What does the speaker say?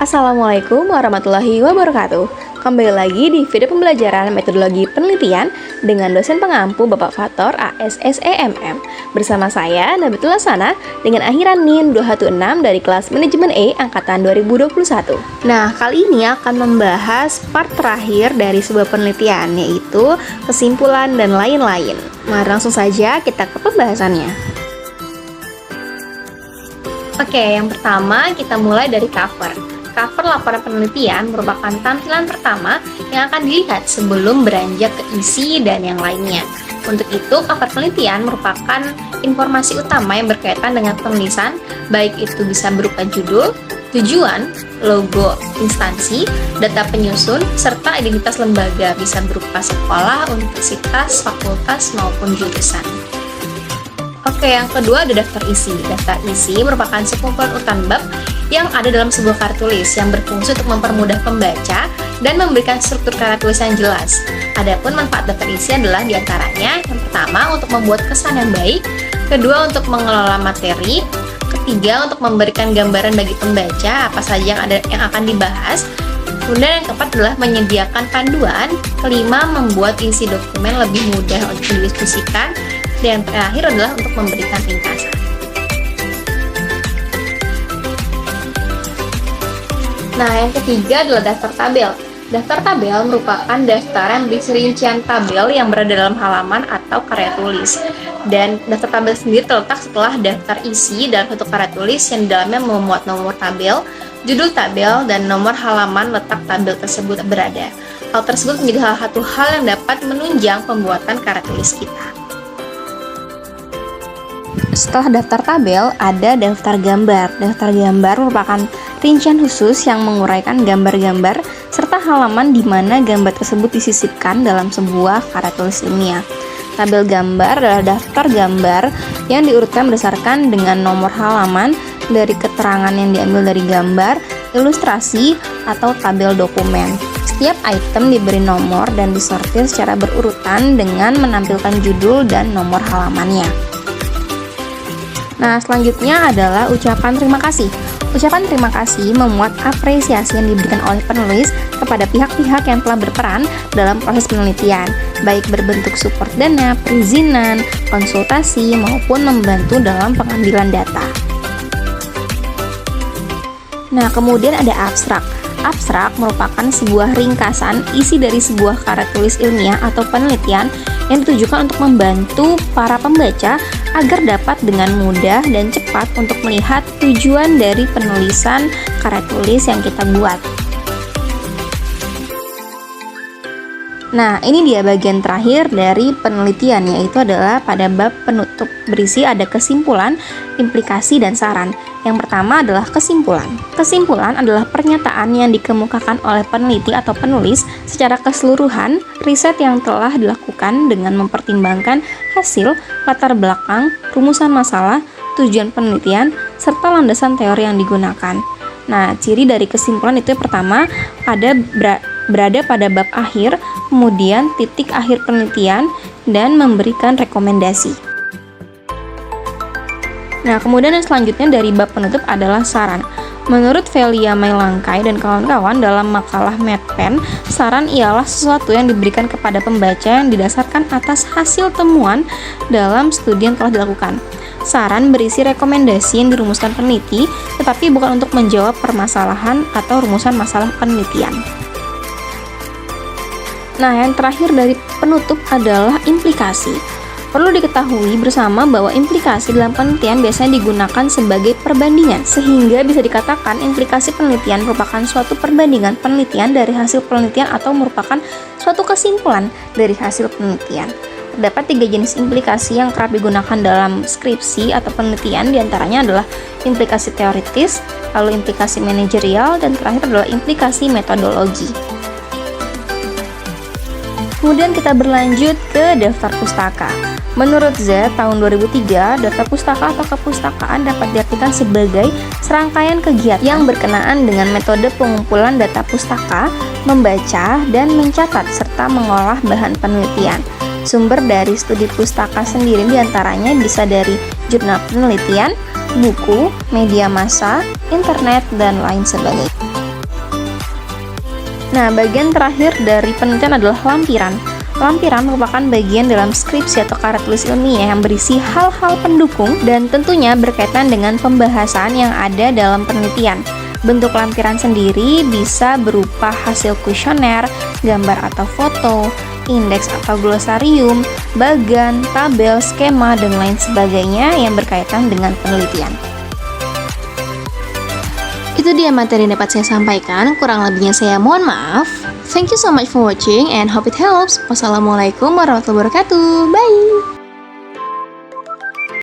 Assalamualaikum warahmatullahi wabarakatuh. Kembali lagi di video pembelajaran metodologi penelitian dengan dosen pengampu Bapak Fathor ASSEMM. Bersama saya Nabitul Sana dengan akhiran NIM 216 dari kelas Manajemen E angkatan 2021. Nah, kali ini akan membahas part terakhir dari sebuah penelitian, yaitu kesimpulan dan lain-lain. Mari langsung saja kita ke pembahasannya. Oke, yang pertama kita mulai dari cover. Cover laporan penelitian merupakan tampilan pertama yang akan dilihat sebelum beranjak ke isi dan yang lainnya. Untuk itu, cover penelitian merupakan informasi utama yang berkaitan dengan penulisan, baik itu bisa berupa judul, tujuan, logo instansi, data penyusun, serta identitas lembaga bisa berupa sekolah, universitas, fakultas, maupun jurusan. Oke, yang kedua ada daftar isi. Daftar isi merupakan sekumpulan urutan bab yang ada dalam sebuah karya tulis yang berfungsi untuk mempermudah pembaca dan memberikan struktur karya tulis yang jelas. Adapun manfaat daftar isi adalah diantaranya yang pertama untuk membuat kesan yang baik, kedua untuk mengelola materi, ketiga untuk memberikan gambaran bagi pembaca apa saja yang akan dibahas, kemudian yang keempat adalah menyediakan panduan, kelima membuat isi dokumen lebih mudah untuk didiskusikan, dan yang terakhir adalah untuk memberikan ringkasan. Nah, yang ketiga adalah daftar tabel. Daftar tabel merupakan daftar yang berisi rincian tabel yang berada dalam halaman atau karya tulis. Dan daftar tabel sendiri terletak setelah daftar isi dalam satu karya tulis yang di dalamnya memuat nomor tabel, judul tabel, dan nomor halaman letak tabel tersebut berada. Hal tersebut menjadi salah satu hal yang dapat menunjang pembuatan karya tulis kita. Setelah daftar tabel, ada daftar gambar. Daftar gambar merupakan rincian khusus yang menguraikan gambar-gambar serta halaman di mana gambar tersebut disisipkan dalam sebuah karya tulis ilmiah. Tabel gambar adalah daftar gambar yang diurutkan berdasarkan dengan nomor halaman dari keterangan yang diambil dari gambar, ilustrasi, atau tabel dokumen. Setiap item diberi nomor dan disortir secara berurutan dengan menampilkan judul dan nomor halamannya. Nah, selanjutnya adalah ucapan terima kasih. Ucapan terima kasih memuat apresiasi yang diberikan oleh penulis kepada pihak-pihak yang telah berperan dalam proses penelitian, baik berbentuk support dana, perizinan, konsultasi, maupun membantu dalam pengambilan data. Nah, kemudian ada abstrak. Abstrak merupakan sebuah ringkasan isi dari sebuah karya tulis ilmiah atau penelitian yang ditujukan untuk membantu para pembaca agar dapat dengan mudah dan cepat untuk melihat tujuan dari penulisan karya tulis yang kita buat. Nah, ini dia bagian terakhir dari penelitian, yaitu adalah pada bab penutup, berisi ada kesimpulan, implikasi, dan saran. Yang pertama adalah kesimpulan. Kesimpulan adalah pernyataan yang dikemukakan oleh peneliti atau penulis secara keseluruhan riset yang telah dilakukan dengan mempertimbangkan hasil, latar belakang, rumusan masalah, tujuan penelitian, serta landasan teori yang digunakan. Nah, ciri dari kesimpulan itu yang pertama berada pada bab akhir, kemudian titik akhir penelitian, dan memberikan rekomendasi. Nah, kemudian yang selanjutnya dari bab penutup adalah saran. Menurut Velia Mailangkai dan kawan-kawan dalam makalah MedPen, saran ialah sesuatu yang diberikan kepada pembaca yang didasarkan atas hasil temuan dalam studi yang telah dilakukan. Saran berisi rekomendasi yang dirumuskan peneliti, tetapi bukan untuk menjawab permasalahan atau rumusan masalah penelitian. Nah, yang terakhir dari penutup adalah implikasi. Perlu diketahui bersama bahwa implikasi dalam penelitian biasanya digunakan sebagai perbandingan, sehingga bisa dikatakan implikasi penelitian merupakan suatu perbandingan penelitian dari hasil penelitian atau merupakan suatu kesimpulan dari hasil penelitian. Terdapat 3 jenis implikasi yang kerap digunakan dalam skripsi atau penelitian, diantaranya adalah implikasi teoritis, lalu implikasi manajerial, dan terakhir adalah implikasi metodologi. Kemudian kita berlanjut ke daftar pustaka. Menurut Z, tahun 2003, daftar pustaka atau kepustakaan dapat diartikan sebagai serangkaian kegiatan yang berkenaan dengan metode pengumpulan data pustaka, membaca, dan mencatat, serta mengolah bahan penelitian. Sumber dari studi pustaka sendiri diantaranya bisa dari jurnal penelitian, buku, media massa, internet, dan lain sebagainya. Nah, bagian terakhir dari penelitian adalah lampiran. Lampiran merupakan bagian dalam skripsi atau karya tulis ilmiah yang berisi hal-hal pendukung dan tentunya berkaitan dengan pembahasan yang ada dalam penelitian. Bentuk lampiran sendiri bisa berupa hasil kuesioner, gambar atau foto, indeks atau glosarium, bagan, tabel, skema, dan lain sebagainya yang berkaitan dengan penelitian. Itu dia materi yang dapat saya sampaikan, kurang lebihnya saya mohon maaf. Thank you so much for watching and hope it helps. Wassalamualaikum warahmatullahi wabarakatuh. Bye!